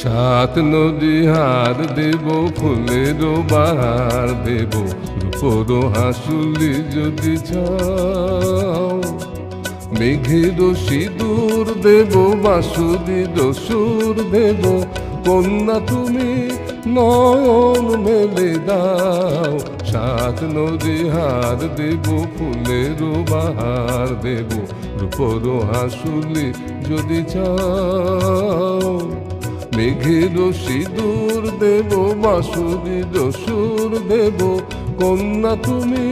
সাত নদী হার দেব, ফুলের বাহার দেব, রূপর হাসুলি যদি চাও। মেঘের সিঁদুর দেব, বাঁশুরির সুর দেব, কন্যা তুমি নয়ন মেলে দাও। সাত নদী হার দেব, ফুলের বাহার দেব, রূপর হাসুলি যদি চাও। মেঘের সিঁদুর দেব, বাঁশুরির সুর দেব, কন্যা তুমি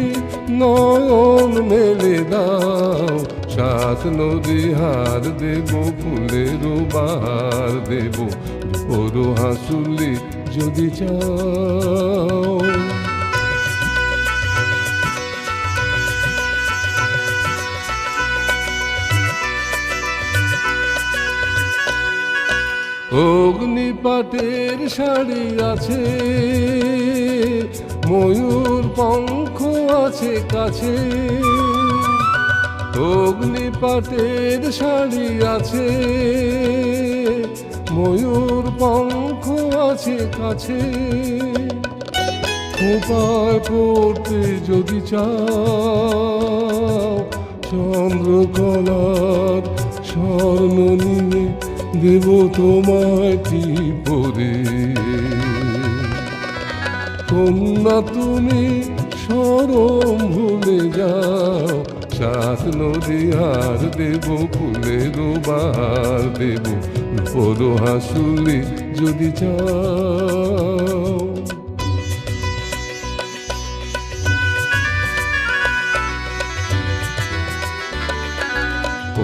নয়ন মেলে দাও। সাত নদী হার দেব, ফুলের বাহার দেব, রূপর হাসুলি যদি চাও। অগ্নিপাটের শাড়ি আছে, ময়ূর পঙ্খ আছে কাছে। অগ্নিপাটের শাড়ি আছে, ময়ূর পঙ্খ আছে কাছে। খোঁপায় পড়তে যদি চাও, চন্দ্রকলার স্বর্ণ নিয়ে দেব তোমায় পরে। কন্যা তুমি শরম ভুলে যাও। সাত নদী হার দেব, ফুলের বাহার দেব, রূপর হাসুলি যদি চাও।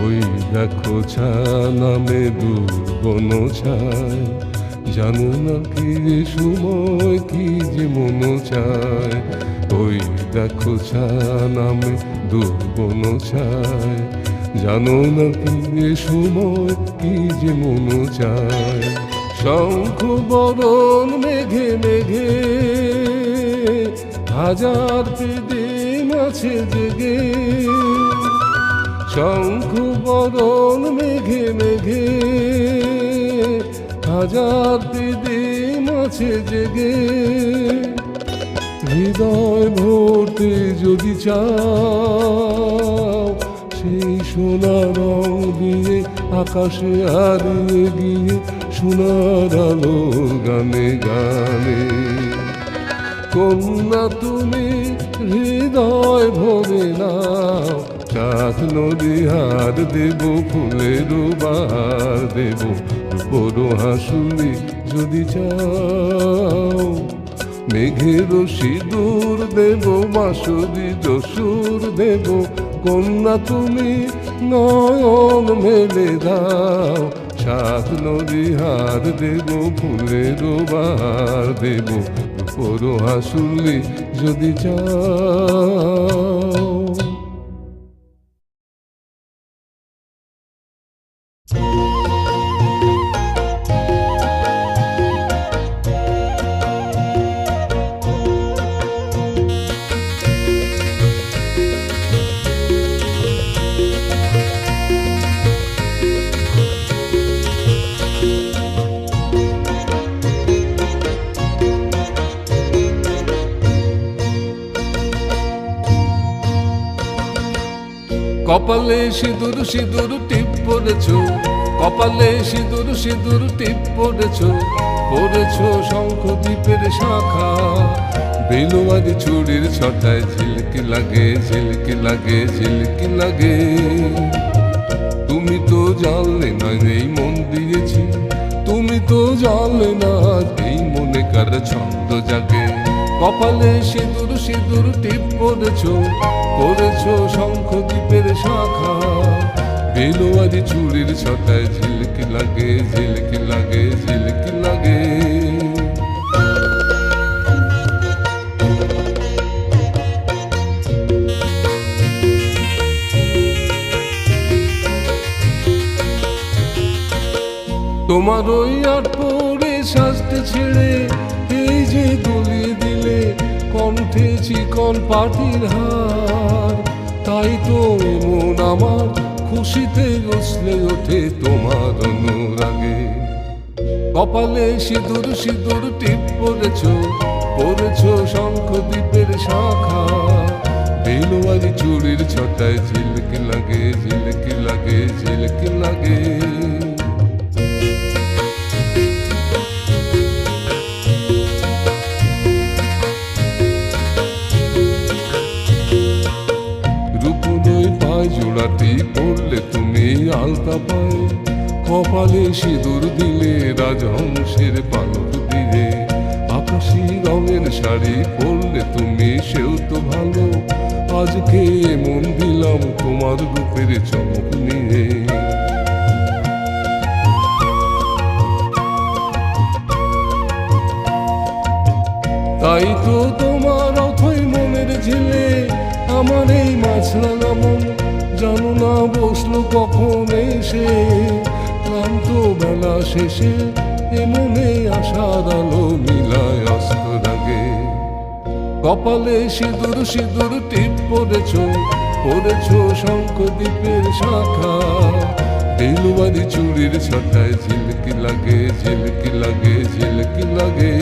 ওই দেখো ছা নামে দুর্বন ছায়, জানো না কি যে সময় কি যে মন চায়। ওই দেখো ছা নামে দুর্বন ছায়, জানো না কি যে সময় কি যে মন চায়। শঙ্খ বরণ মেঘে মেঘে, হাজার দিন আছে জেগে। শঙ্খ বরণ মেঘে মেঘে, হাজার দিন আছে জেগে। হৃদয় ভরতে যদি চাও, সেই সোনা রং দিয়ে আকাশে হারিয়ে গিয়ে সোনার আলো গানে গানে। কন্যা তুমি হৃদয় ভরে নাও। সাত নদী হার দেব, ফুলের বাহার দেব, রূপর হাসুলি যদি চাও। মেঘের সিঁদুর দেব, বাঁশুরির সুর দেব, কন্যা তুমি নয়ন মেলে দাও। সাত নদী হার দেব, ফুলের বাহার দেব, রূপর হাসুলি যদি চাও। কপালে সিঁদুর সিঁদুর টিপ পড়েছো, কপালে সিঁদুর সিঁদুর টিপ পড়েছো। পড়েছো শঙ্খদ্বীপের শাখা, বেলোয়ারি চুড়ির ছটায় ঝিলকি লাগে, ঝিলকি লাগে, ঝিলকি লাগে। তুমি তো জানলে না এই মন দিয়েছি, তুমি তো জানলে না এই মনে কার ছন্দ জাগে। কপালে সিঁদুর সিঁদুর টিপ পড়েছো, পড়েছো শঙ্খদ্বীপের শাখা, বেলোয়ারি চুড়ির ছটায় ঝিলকি লাগে, ঝিলকি লাগে, ঝিলকি লাগে। তোমার ওই আট পরে সাজতে ছেড়ে এই যে গলিয়ে দিলে কণ্ঠে চিকন পাটির হার। তাই তো মন আমার খুশিতে উছলে ওঠে তোমার অনুরাগে। কপালে সিঁদুর সিঁদুর টিপ পরেছো, পরেছো শঙ্খ দ্বীপের শাখা। বেলোয়ারি চুড়ির ছটায় ঝিলকি লাগে, ঝিলকি লাগে, ঝিলকি লাগে। রূপনই পায় জোড়াটি পড়লে তুমি আলতা পায়, কপালে সিঁদুর দিলে রাজহংসের পালক দিয়ে। আকাশি রঙের শাড়ি পরলে তুমি, সেও তো ভালো। আজকে মন দিলাম তোমার রূপের চমক নিয়ে। তাই তো তোমার অথই মনের ঝিলে আমার এই মাছরাঙা মন জানো না বসলো কখন এসে। ক্লান্ত বেলা শেষে এ মনে আশার আলো মিলায় অস্ত লাগে। কপালে সিঁদুর সিঁদুর টিপ পরেছো, পরেছো শঙ্খ দ্বীপের শাখা। বেলুয়ারি চুড়ির ছটায় ঝিলকি লাগে, ঝিলকি লাগে, ঝিলকি লাগে।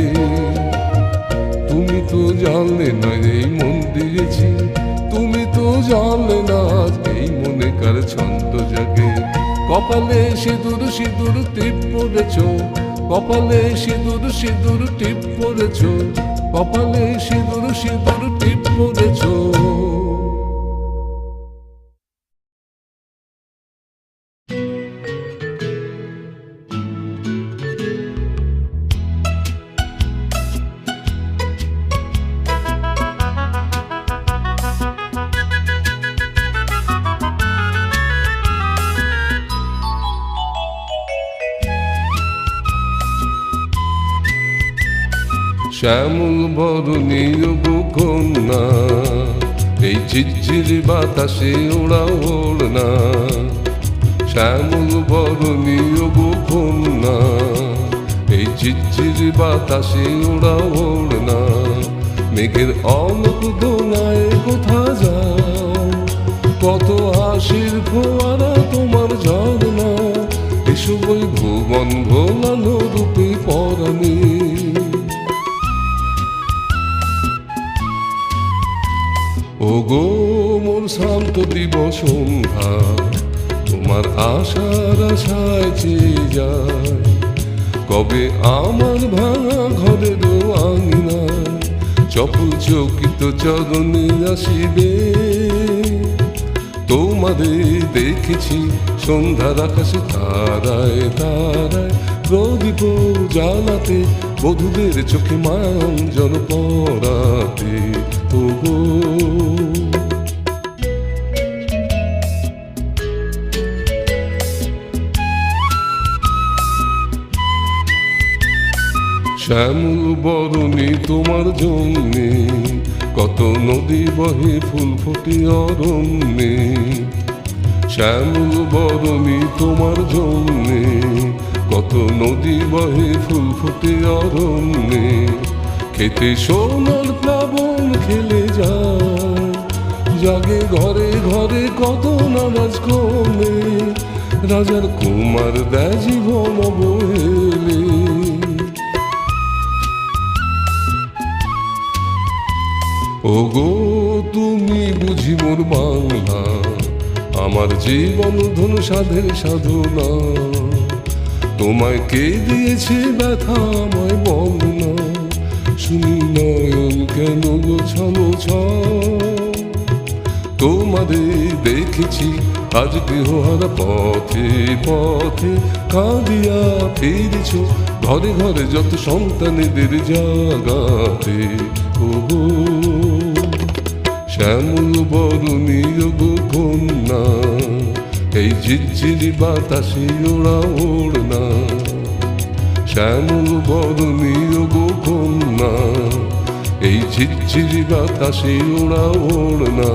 তুমি তো জানলে না এই মন দিয়েছি, তুমি তো জানলে না আজ এই মনে কার ছন্দ জাগে। কপালে সিঁদুর সিঁদুর টিপ পরেছো, কপালে সিঁদুর সিঁদুর টিপ পরেছো, কপালে সিঁদুর সিঁদুর টিপ পরেছো। শ্যামল বরণী কন্যা, এই ঝিরঝির বাতাসে ওড়া ওড়না। শ্যামল বরণী কন্যা, এই ঝিরঝির বাতাসে ওড়া ওড়না। মেঘের অমুক দোনায় কোথা যাও, কত হাসির ফোয়ারা তোমার ঝর্ণা। এসব ওই ভুবন ভোলানো রূপে পরাণী। ওগো মোর শান্ত দিবস সন্ধ্যা, তোমার আশার আশায় চেয়ে যায়। কবে আমার ভাঙা ঘরের আঙিনায় চপল চকিত চরণে আসিবে। তোমাদের দেখেছি সন্ধ্যার আকাশে তারায় তারায়, প্রদীপ জ্বালাতে বধূদের চোখে মাঞ্জন পরাতে। ওগো শ্যামল বরণী তোমার জন্যে, কত নদী বহে ফুল ফোটে অরণ্যে। শ্যামল বরণী তোমার জন্যে, কত নদী বহে ফুল ফোটে অরণ্যে। খেতে সোনার প্লাবন খেলে যায়, জাগে ঘরে ঘরে কত নারাজ কমে। রাজার কুমার দেয় জীবন অবহেলে। ওগো তুমি বুঝি মোর বাংলা, আমার জীবন ধন সাধের সাধনা। তোমায় কে দিয়েছে ব্যথা আমায় বল না, শুনি নয়ন কেন গোছানো ছ। তোমাদের দেখেছি আজ গৃহহারা পথে পথে, কাঁদিয়া ফিরেছ ঘরে ঘরে যত সন্তানেদের জাগাতে। ওগো শ্যামল বরণী কন্যা, এই ঝিরঝিরি বাতাসে ওড়া ওড়না। শ্যামল বরণী কন্যা, এই ঝিরঝিরি বাতাসে ওড়া ওড়না।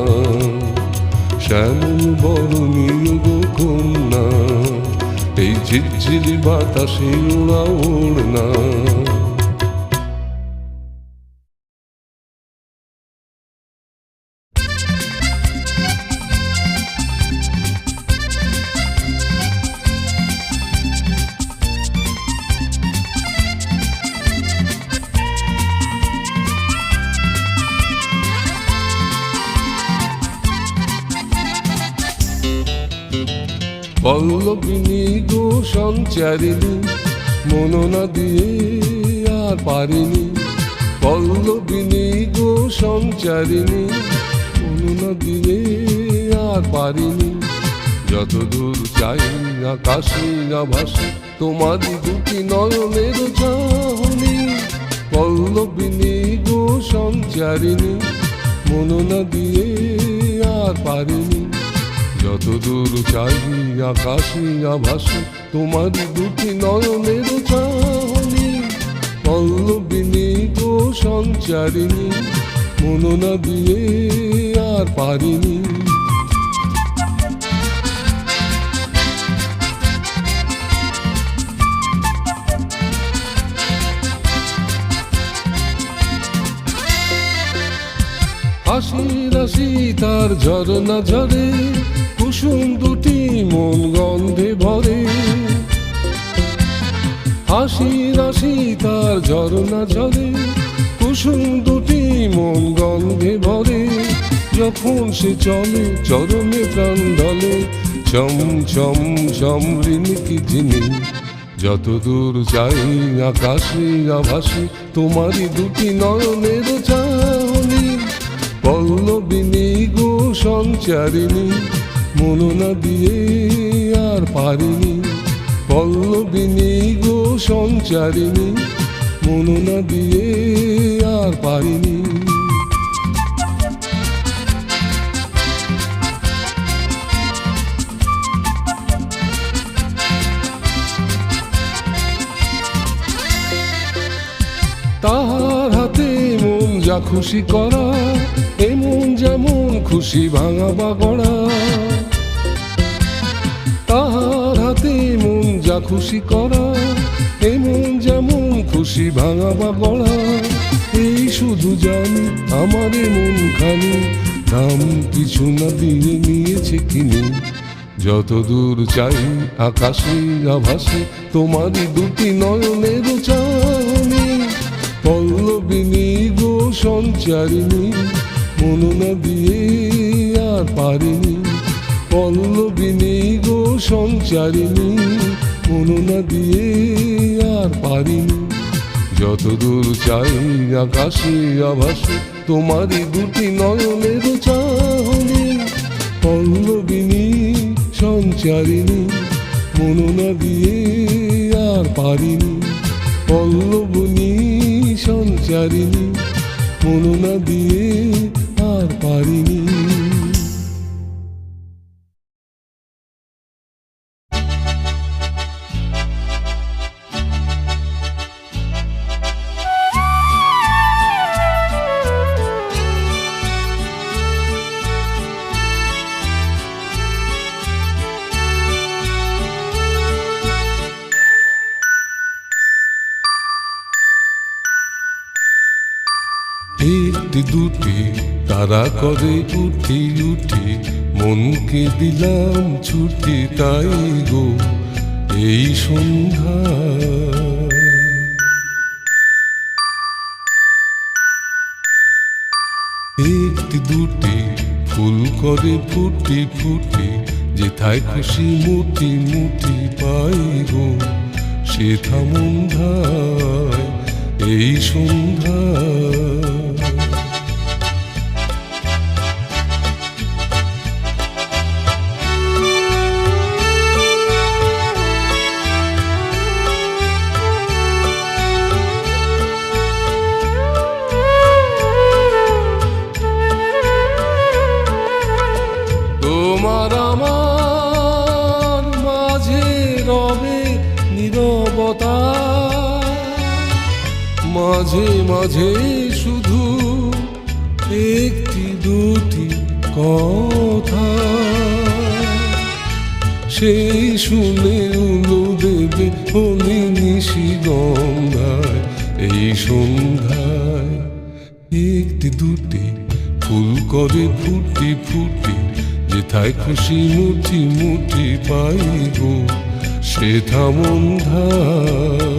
শ্যামল বরণী কন্যা, এই ঝিরঝিরি বাতাসে ওড়া ওড়না। পল্লবিনী গো সঞ্চারিণী, মননা দিয়ে আর পারিনি। পল্লবিনী গো সঞ্চারিণী, মননা দিয়ে আর পারিনি। যতদূর চাই আকাশে আভাসে তোমারই দুটি নয়নের চাহনি। পল্লবিনী গো সঞ্চারিণী, মননা দিয়ে আর পারিনি। যতদূর চাই আকাশে আভাসে তোমারই দুটি নয়নের চাহনি। পল্লবিনী গো সঞ্চারিণী, মননা দিয়ে আর পারিনি। হাসি রাশি তার ঝরনা ঝরে, কুসুম দুটি মন গন্ধে ভরে। হাসি রাশি তার ঝরনা ঝরে, কুসুম দুটি মন গন্ধে ভরে। যখন সে চলে চরণে প্রাণ ঢলে, ছম ছম সমৃণী কি যিনি। যতদূর চাই আকাশে আভাসে তোমারই দুটি নয়নের চাহনি। পল্লবিনী গো সঞ্চারিণী, মননা দিয়ে আর পারিনি। পল্লবিনী গো সঞ্চারিণী, মননা দিয়ে আর পারিনি। তাহার হাতে মন যা খুশি করা, এমন যেমন খুশি ভাঙা বা গড়া। তাহার হাতে মন যা খুশি করা, এমন যেমন খুশি ভাঙা বা গড়া। এই শুধু জানি আমার মন খানি, দাম কিছু না দিয়ে নিয়েছে কিনে। যতদূর চাই আকাশে আভাসে তোমারই দুটি নয়নের চাহনি। পল্লবিনী গো সঞ্চারিণী, মননা দিয়ে আর পারিনি। পল্লবিনী গো সঞ্চারিণী, মননা দিয়ে আর পারিনি। যতদূর চাই আকাশে আভাসে তোমারই দুটি নয়নের চাহনি। পল্লবিনী সঞ্চারিণী, মননা দিয়ে আর পারিনি। পল্লবিনী সঞ্চারিণী, মননা দিয়ে আর পারিনি। একটি দুটি তারা করে উঠি উঠি, মনকে দিলাম ছুটি তাই গো এই সন্ধ্যা। একটি দুটি ফুল করে ফুটি ফুটি, যেথায় খুশি মুঠি মুঠি পাই গো সেথা মন্ধায় এই সন্ধ্যা। তোমার আমার মাঝে রবে নীরবতা, মাঝে মাঝে শুধু একটি দুটি কথা। সেই শুনে উলো দেবে হলি নিশি গঙ্গায় এই সন্ধ্যায়। একটি দুটি ফুল করে ফুটি ফুটি, যেথায় খুশি মুঠি মুঠি পাই গো সেথা মন্ধায়।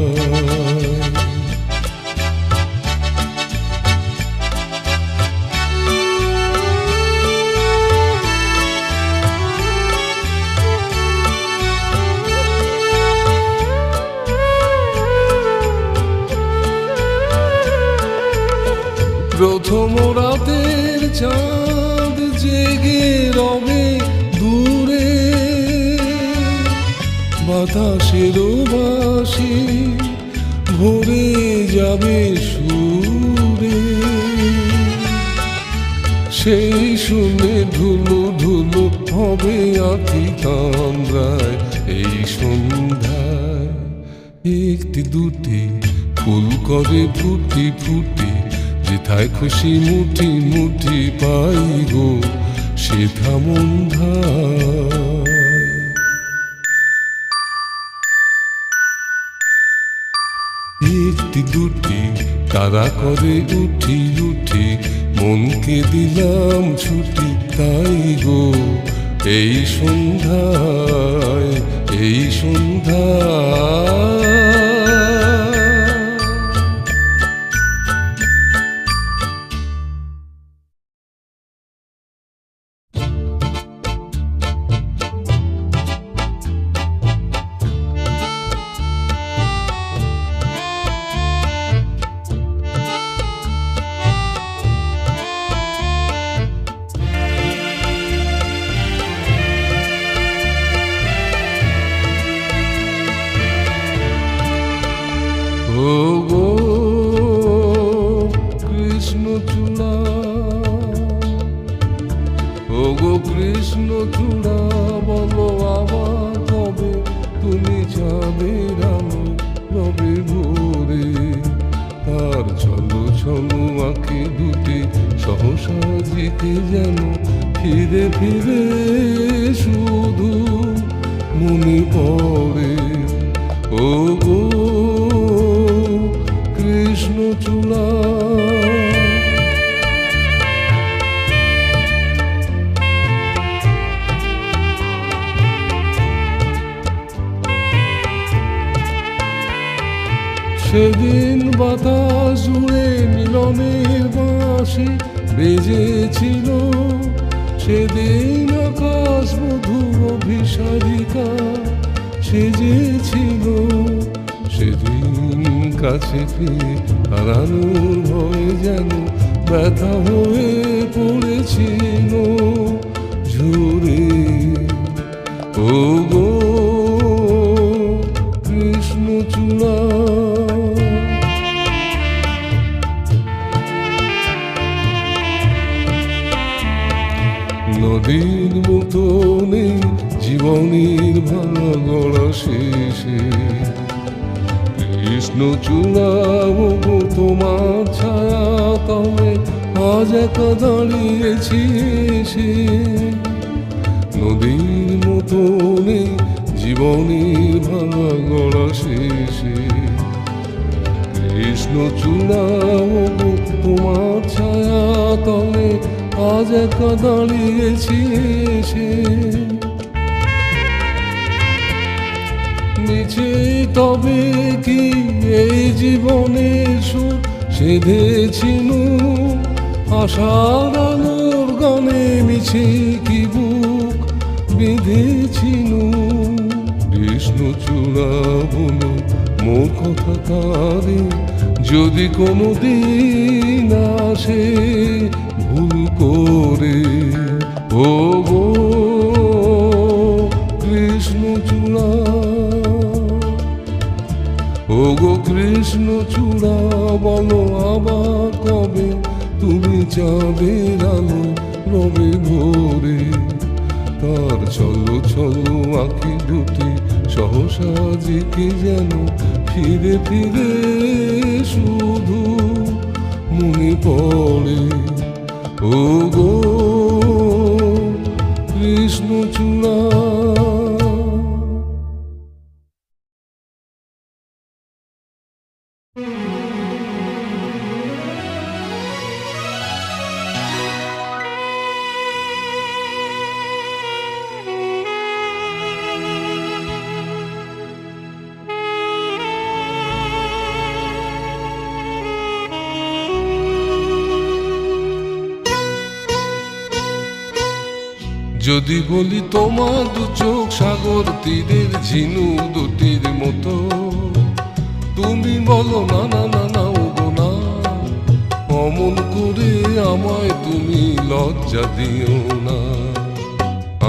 বাতাসের বাঁশি ভরে যাবে সুরে, সেই শুনে ধুলো ধুলো হবে আঁখি কামরায়। এই সন্ধ্যায় একটি দুটি ফুল করে ফুটি ফুটি, যেথায় খুশি মুঠি মুঠি পাই গো সেথা মন্ধায়। একটি দুটি তারা করে উঠি উঠি, মনকে দিলাম ছুটি তাই গো এই সন্ধ্যায়, এই সন্ধ্যায়। ও গো কৃষ্ণচূড়া, ও গো কৃষ্ণচূড়া, বলো আবার কবে তুমি যাবে রানো রবে ভোরে। তার ছলো ছলো আঁখি দুটি সহসা জিতে যেন ফিরে ফিরে শুধু মনে পড়ে। ও গো কৃষ্ণচূড়া, সেদিন বাতাস জুড়ে মিলনের বাঁশি বেজেছিল, সেদিন আকাশ মধু অভিসারিকা সেজেছিল। সেদিন কাছে পেয়ে হারানোর ভয়ে যেন ব্যথা হয়ে পড়েছিল ঝরে। ও গো কৃষ্ণচূড়া, নদীর মতো নেই জীবনের ভাঙা গড়া শেষে। কৃষ্ণচূড়া, ও গো তোমার ছায়া তলে আজ একা দাঁড়িয়েছি এসে। নদীর মতো নেই জীবনের ভাঙা গড়া শেষে। কৃষ্ণচূড়া, ও গো তোমার ছায়া তলে আজ একা দাঁড়িয়েছি এসে। মিছে তবে কি এই জীবনের সুর সেধেছিল, আশার আলোর গানে মিছে কি বুক বেঁধেছিল। কৃষ্ণচূড়া, বলো মোর কথা কারে, যদি কোনো দিন আসে ভুল করে। ও গো কৃষ্ণচূড়া, ও গো কৃষ্ণচূড়া, বলো আবার কবে তুমি চাঁদের আলো রবে ভোরে। তার ছলো ছলো আঁখি দুটি সহসা জিকে যেন ফিরে ফিরে শুধু মনে পড়ে। ও গো কৃষ্ণচূড়া। যদি বলি তোমার দু চোখ সাগর তীরের ঝিনু দুটির মতো, তুমি বলো না না না না ওগো না, অমন করে আমায় তুমি লজ্জা দিও না।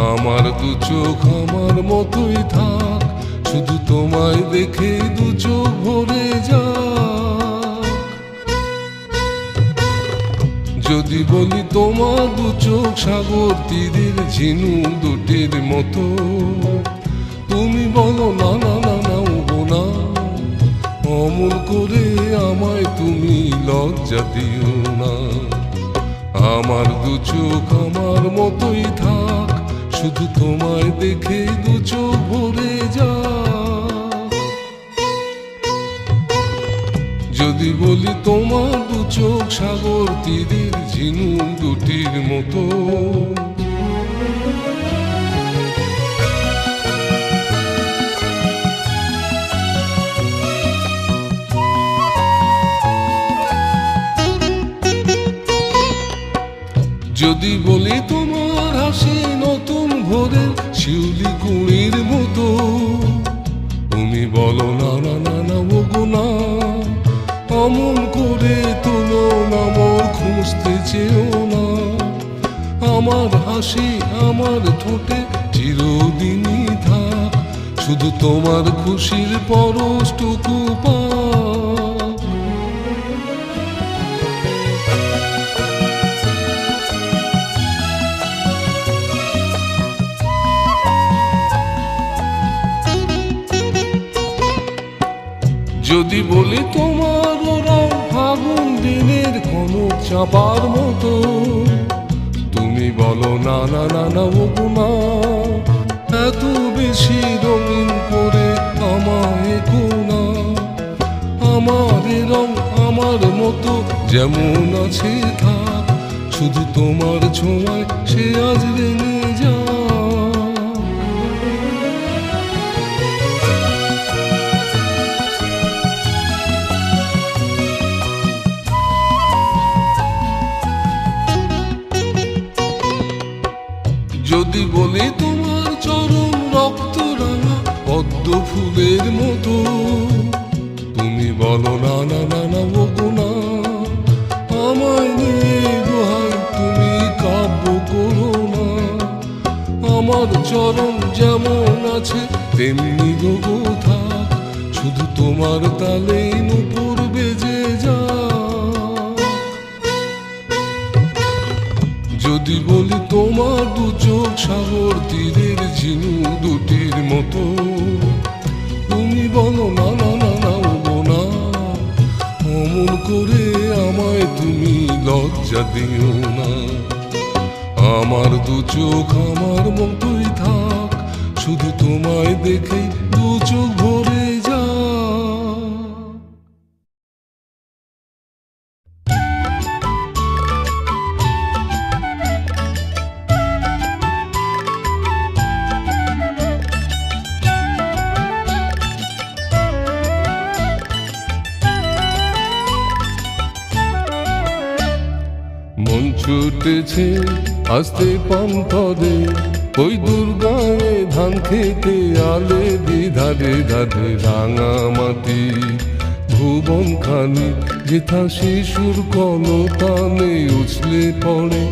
আমার দু চোখ আমার মতোই থাক, শুধু তোমায় দেখে দু চোখ ভরে যাক। যদি বলি তোমার দু চোখ সাগর তীরের ঝিনুক দুটির মতো, তুমি বলো না না না না ওগো না, অমন করে আমায় তুমি লজ্জা দিও না। আমার দু চোখ আমার মতোই থাক, শুধু তোমায় দেখে দু চোখ ভরে যাক। যদি বলি তোমার দু চোখ সাগর তীরের ঝিনুক দুটির মতো, যদি বলি তোমার হাসি নতুন ভোরের শিউলি কুড়ির মতো, তুমি বলো না না না না ওগো না, অমন করে তুলো না মোর খুঁজতে চেও না। আমার হাসি আমার ঠোঁটে চিরদিনই থাক, শুধু তোমার খুশির পরশটুকু পাক। যদি বলি তোমার রং ফাগুন দিনের কনক চাপার মতো, তুমি বলো না না না না ওগো না, এত বেশি রঙিন করে আমায় কোনা। আমার রং আমার মতো যেমন আছে থাক, শুধু তোমার ছোঁয়ায় সে আজ রেঙে যা। যদি বলি তোমার চরণ রক্ত রাঙা পদ্ম ফুলের মতো, তুমি বলো না না না না ওগো না, আমায় নিয়ে দোহাই তুমি কাব্য করো না। আমার চরণ যেমন আছে তেমনি গো থাক, শুধু তোমার তালেই নূপুর বেজে যা। যদি বলি তোমার দু চোখ সাগর তীরের ঝিনুক দুটির মতো, তুমি বলো না না না না ওগো না, অমন করে আমায় তুমি লজ্জা দিও না। আমার দু চোখ আমার মতোই থাক, শুধু তোমায় দেখে দু চোখ ভরে যা। মন ছুটেছে আস্তে পান্থরে, ওই দুর্গায় ধান খেতে আলে ধারে ধারে রাঙা মাটি ভুবন খানি, যেথা শিশুর কলতানে উছলে পড়ে।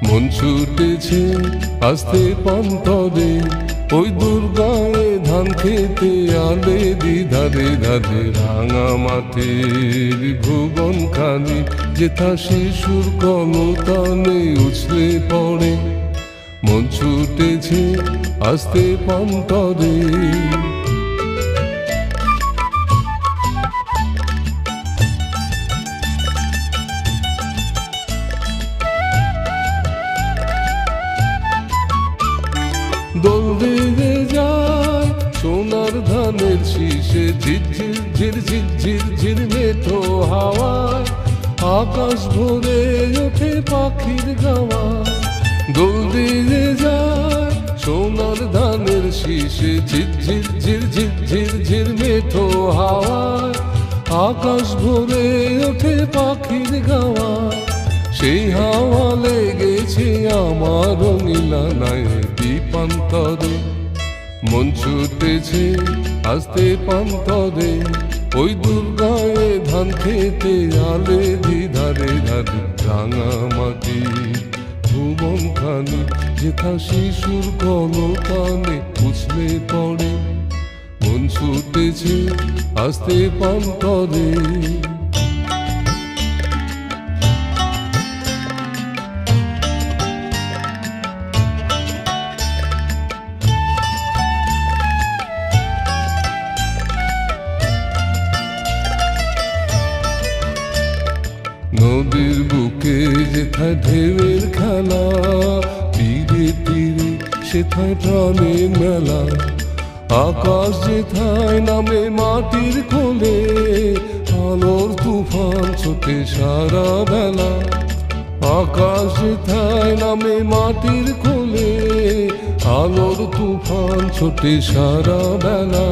মন ছুটেছে আস্তে পান্থরে, ওই দুর্গায় ধান খেতে আলে ধারে ধারে রাঙা মাটির ভুবন খানি, যেথা শিশুর কলতানে উছলে পড়ে। মন ছুটেছে আস্তে পান্থরে। দোল দিয়ে যায় সোনার ধানের শীষে, ঝিরঝির ঝিরঝির ঝিরঝির মেঠো হাওয়ায় আকাশ ভরে ওঠে পাখির গাওয়ায়। দোল দিয়ে যায় সোনার ধানের শীষে, ঝিরঝির ঝিরঝির ঝিরঝির মেঠো হাওয়ায় আকাশ ভরে ওঠে পাখির গাওয়ায়। সেই হাওয়া লেগেছে আমার রঙিলানায় দীপান্তরে। মন ছুটেছে আস্তে পান্থরে, ওই দুর্গায় ধান খেতে আলে ধারে ধারে রাঙা মাটি ভুবন খানি, যেথা শিশুর কলতানে উছলে পড়ে। মন ছুটেছে আস্তে প্রান্তরে। নদীর বুকে যেথায় ঢেউয়ের খেলা, তীরে তীরে সেথায় প্রাণের মেলা। আকাশ যেথায় নামে মাটির কোলে, আলোর তুফান ছোটে সারা বেলা। আকাশ যেথায় নামে মাটির কোলে, আলোর তুফান ছোটে সারা বেলা।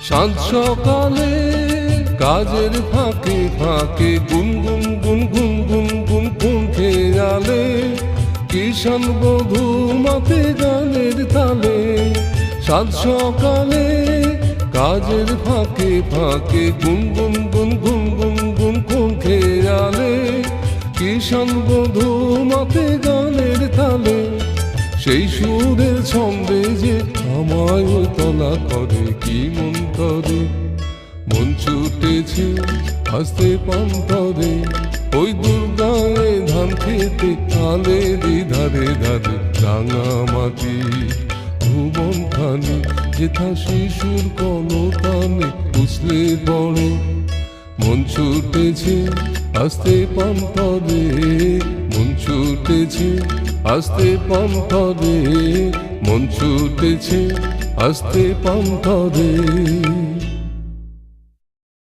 সাঁঝ সকালে কাজের ফাঁকে ফাঁকে গুনগুন গুনগুন গুনগুন গুন খেয়ালে, কিষান বধূ মাতে গানের তালে। সাঁঝ সকালে কাজের ফাঁকে ফাঁকে গুনগুন গুনগুন গুনগুন গুন খেয়ালে, কিষান বধূ মাতে গানের তালে। সেই সুরের ছন্দে যে আমায় তলা করে কি মন করে, মন ছুটেছে আস্তে প্রান্তরে। ওই দুর্গায় ধান খেতে কালে ধারে ধারে রাঙা মাটি ভুবন খানি, যেথা শিশুর কলতানে উছলে পড়ে। মন ছুটেছে আস্তে প্রান্তরে, মন ছুটেছে আস্তে প্রান্তরে, মন ছুটেছে আস্তে প্রান্তরে।